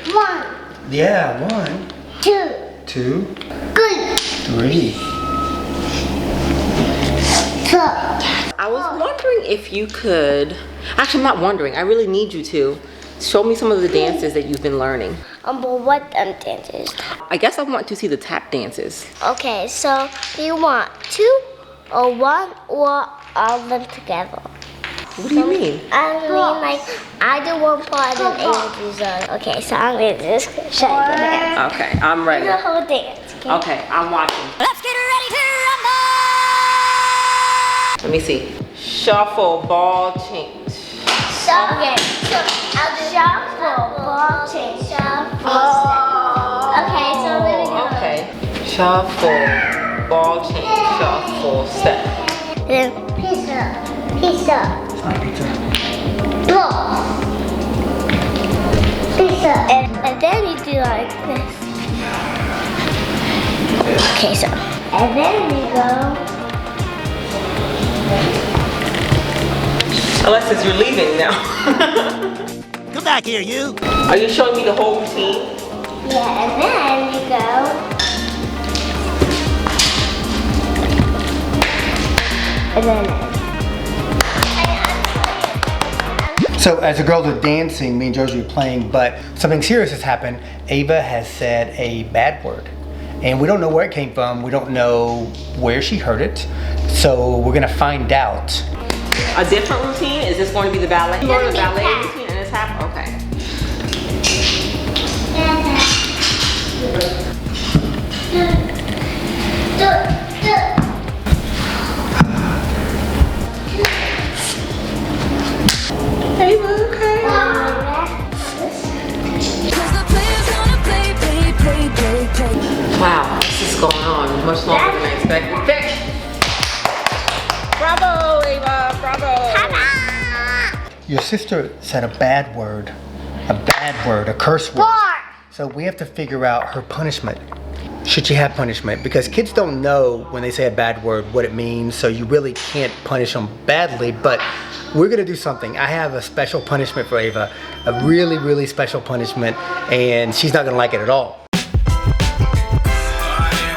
1. Yeah, 1. 2. 2. 3. 3. 4. I was wondering if you could, actually I'm not wondering, I really need you to show me some of the dances that you've been learning. But what dances? I guess I want to see the tap dances. Okay, so do you want 2 or 1 or all of them together? What do you mean? I mean, like, I do one part and Ava does the other. Okay, so I'm going to just show you the dance. Okay, I'm ready. The whole dance, okay? Okay, I'm watching. Let's get ready to rumble! Let me see. Shuffle, ball, change. Okay, so I'll do shuffle, ball, change, shuffle. Okay, so let me do it. Okay. Shuffle, ball, change, shuffle, step. Then pizza, pizza, Not pizza. blow, pizza, and then you do like this. Okay, so and then we go. Alexis, you're leaving now. Come back here, you. Are you showing me the whole routine? Yeah, and then you go. And then. So as the girls are dancing, me and Josie are playing, but something serious has happened. Ava has said a bad word. And we don't know where it came from. We don't know where she heard it. So we're gonna find out. A different routine? Is this going to be the ballet? It's You gonna learn the be ballet tap. routine and it's tap? Okay. Ava, okay. Wow, this is going on much longer than I expected. Finish. Bravo, Ava, bravo. Your sister said a bad word, a curse word. So we have to figure out her punishment. Should she have punishment? Because kids don't know when they say a bad word what it means, so you really can't punish them badly, but we're gonna do something. I have a special punishment for Ava, a really, really special punishment, and she's not gonna like it at all. I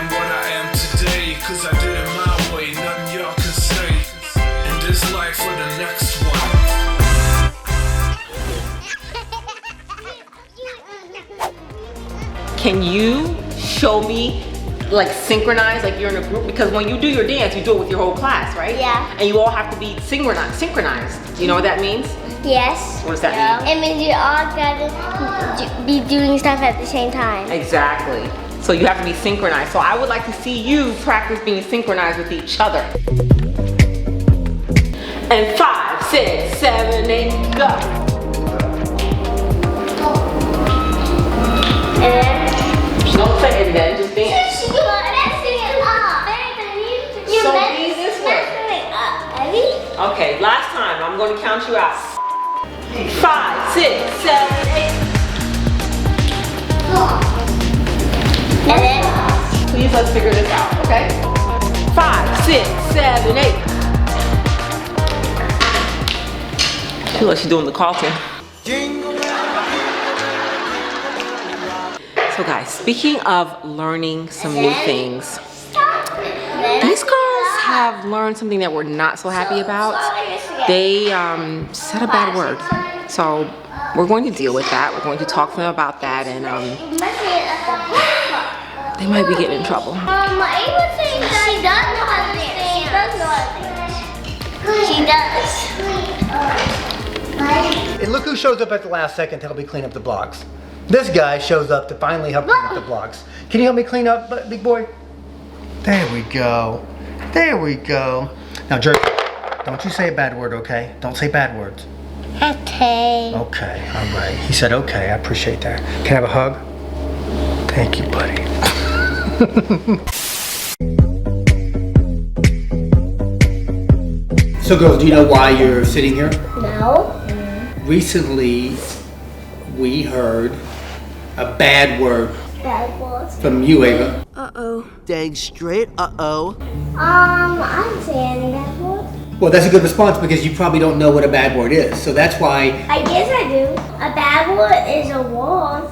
am what I am today, 'cause I did it my way, nothing y'all can say. In this life or the next one. Can you show me, like synchronize, like you're in a group? Because when you do your dance, you do it with your whole class, right? Yeah. And you all have to be synchronized. You know what that means? Yes. What does that mean? It means you all gotta be doing stuff at the same time. Exactly. So you have to be synchronized. So I would like to see you practice being synchronized with each other. And 5, 6, 7, 8, go. And then. Don't say and then, just dance. You're messing it up. You're So messing be this way. it up, Abby. Okay, last time, I'm going to count you out. 5, 6, 7, 8. And then. Please, let's figure this out, okay? 5, 6, 7, 8. I feel like she's doing the Carlton. So guys, speaking of learning some new things, these girls have learned something that we're not so happy about. They said a bad word. So we're going to deal with that. We're going to talk to them about that, and they might be getting in trouble. Ava thinks she does know how to dance. She does. And look who shows up at the last second to help me clean up the blocks. This guy shows up to finally help clean up the blocks. Can you help me clean up, big boy? There we go. There we go. Now, Jerry, don't you say a bad word, okay? Don't say bad words. Okay. Okay, all right. He said okay, I appreciate that. Can I have a hug? Thank you, buddy. So girls, do you know why you're sitting here? No. Recently, we heard a bad word Bad words. from you, Ava. Uh-oh. Dang straight, uh-oh. I didn't say any bad words. Well, that's a good response because you probably don't know what a bad word is. So that's why, I guess I do. A bad word is a word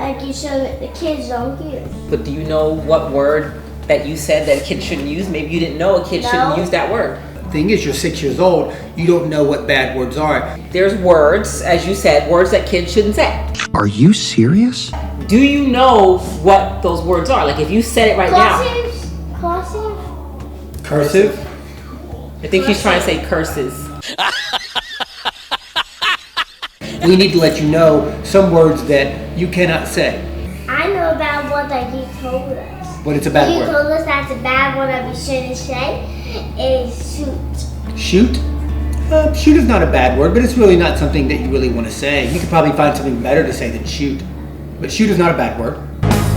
like you show the kids don't use. But do you know what word that you said that a kid shouldn't use? Maybe you didn't know a kid shouldn't use that word. The thing is, you're 6 years old, you don't know what bad words are. There's words, as you said, words that kids shouldn't say. Are you serious? Do you know what those words are? Like if you said it right now. Cursive? I think he's trying to say curses. We need to let you know some words that you cannot say. I know about what that you told us. But it's a bad You word. told us that's a bad word that we shouldn't say. Is shoot. Shoot? Shoot is not a bad word, but it's really not something that you really want to say. You could probably find something better to say than shoot. But shoot is not a bad word.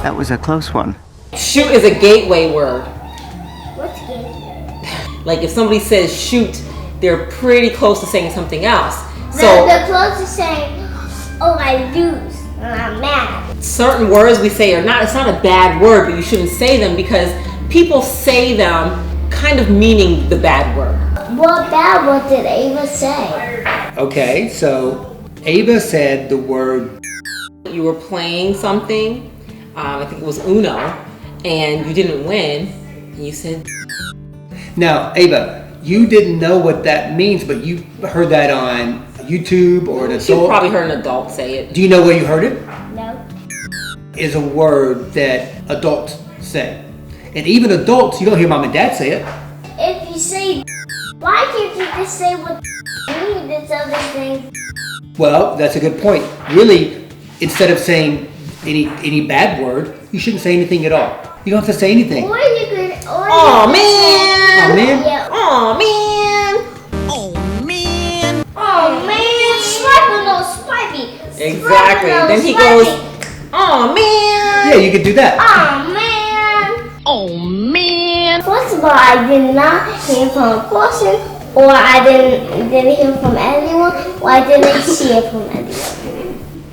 That was a close one. Shoot is a gateway word. What's good? Like if somebody says shoot, they're pretty close to saying something else. So The closest saying, oh, I lose, and I'm mad. certain words we say are not, it's not a bad word, but you shouldn't say them because people say them kind of meaning the bad word. What bad word did Ava say? Okay, so Ava said the word. You were playing something, I think it was Uno, and you didn't win, and you said. Now, Ava, you didn't know what that means, but you heard that on YouTube or an She adult. probably heard an adult say it. Do you know where you heard it? No. Is a word that adults say. And even adults, you don't hear mom and dad say it. If you say, why can't you just say what means this other thing? Well, that's a good point. Really, instead of saying any bad word, you shouldn't say anything at all. You don't have to say anything. Or you could, Oh man! Oh, man. Yeah. Oh man! Oh, man. Oh man, swipe no swipey. Exactly. Then he goes, oh man! Yeah, you could do that. Oh man. Oh, man. First of all, I did not hear from a person, or I didn't hear from anyone, or I didn't see it from anyone.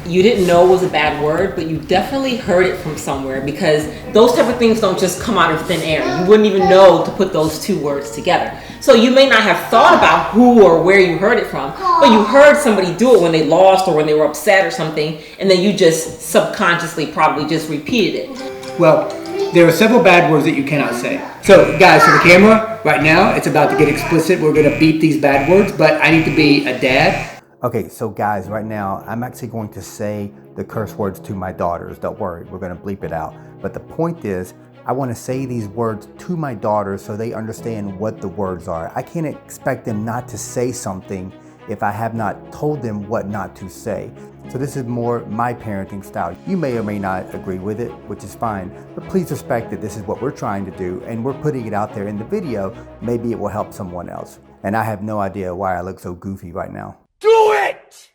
You didn't know it was a bad word, but you definitely heard it from somewhere because those type of things don't just come out of thin air. You wouldn't even know to put those two words together. So you may not have thought about who or where you heard it from, but you heard somebody do it when they lost or when they were upset or something, and then you just subconsciously probably just repeated it. Well, there are several bad words that you cannot say. So, guys, for the camera, right now, it's about to get explicit. We're going to beep these bad words, but I need to be a dad. Okay, so guys, right now, I'm actually going to say the curse words to my daughters. Don't worry, we're going to bleep it out. But the point is, I want to say these words to my daughters so they understand what the words are. I can't expect them not to say something if I have not told them what not to say. So this is more my parenting style. You may or may not agree with it, which is fine, but please respect that this is what we're trying to do and we're putting it out there in the video. Maybe it will help someone else. And I have no idea why I look so goofy right now. Do it!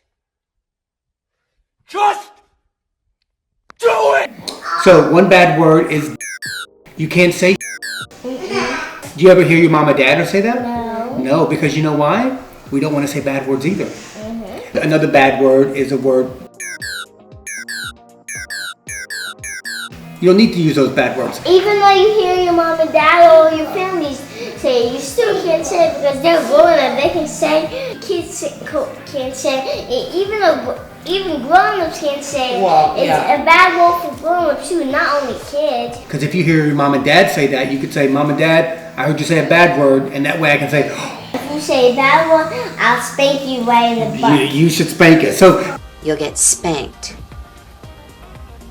Just do it! So one bad word is you can't say. Do you ever hear your mom or dad say that? No. No, because you know why? We don't want to say bad words either. Another bad word is a word. You don't need to use those bad words. Even though you hear your mom and dad or your families say it, you still can't say it because they're grown up. They can say, kids can't say it. Even grown-ups can't say it. Well, It's yeah. a bad word for grown-ups too, not only kids. Because if you hear your mom and dad say that, you could say, Mom and Dad, I heard you say a bad word, and that way I can say, If you say a bad one, I'll spank you right in the butt. you should spank it. So You'll get spanked.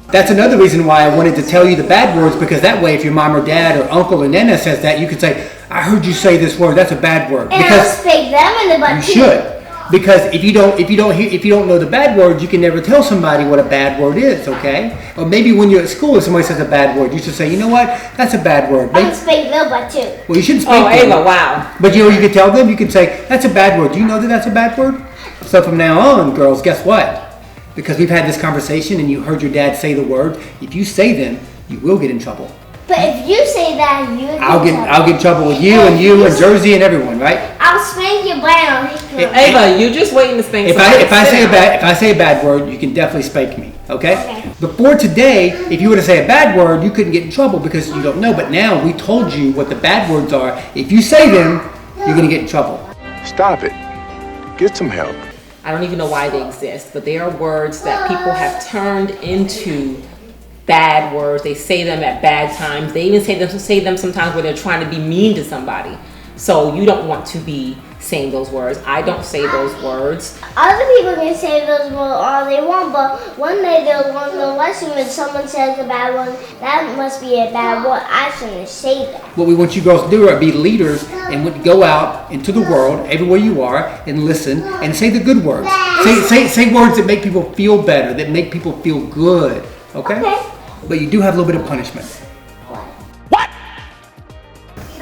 that's another reason why I wanted to tell you the bad words, because that way if your mom or dad or uncle or nana says that, you could say, I heard you say this word, that's a bad word. And I'll spank them in the butt you too. should. Because if you don't know the bad words, you can never tell somebody what a bad word is, okay? Or maybe when you're at school and somebody says a bad word, you should say, you know what, that's a bad word. I'll spank their butt too. Well, you shouldn't Oh, spank them. Ava, wow. But you know, you could tell them, you could say, that's a bad word. Do you know that that's a bad word? So from now on, girls, guess what? Because we've had this conversation and you heard your dad say the word, if you say them, you will get in trouble. But if you say that, I'll get in trouble with you and Jersey and everyone, right? I'll spank your butt and I'll hit you. Ava, you just waiting to spank If somebody. I say a bad word, you can definitely spank me, okay? Okay. Before today, if you were to say a bad word, you couldn't get in trouble because you don't know. But now we told you what the bad words are. If you say them, you're gonna get in trouble. Stop it. Get some help. I don't even know why they exist, but they are words that people have turned into bad words. They say them at bad times. They even say them sometimes where they're trying to be mean to somebody. So you don't want to be saying those words. I don't say those words. Other people can say those words all they want, but one day they'll learn the lesson when someone says a bad one. That must be a bad word. I shouldn't say that. What we want you girls to do is be leaders and go out into the world, everywhere you are, and listen and say the good words. Say words that make people feel better, that make people feel good. Okay? But you do have a little bit of punishment. What?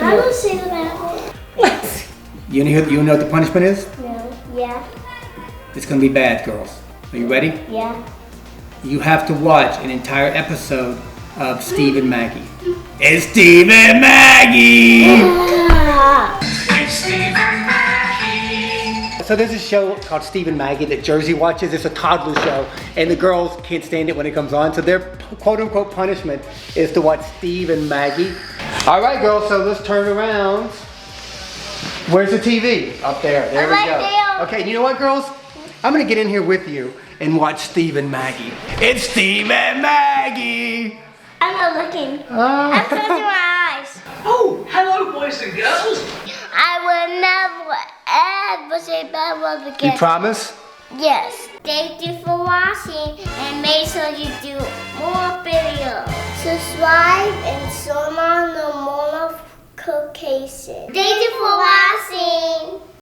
I don't say the bad word. You know what the punishment is? No. Yeah. It's going to be bad, girls. Are you ready? Yeah. You have to watch an entire episode of Steve and Maggie. It's Steve and Maggie! It's Steve and Maggie. So there's a show called Steve and Maggie that Jersey watches. It's a toddler show, and the girls can't stand it when it comes on. So their quote-unquote punishment is to watch Steve and Maggie. All right, girls, so let's turn around. Where's the TV? Up there. There we go. Okay, you know what, girls? I'm going to get in here with you and watch Steve and Maggie. It's Steve and Maggie! I'm not looking. I'm closing my eyes. Oh, hello, boys and girls. I will never ever say bad words again. You promise? Yes. Thank you for watching, and make sure you do more videos. Subscribe and turn on the notification. Thank you for watching.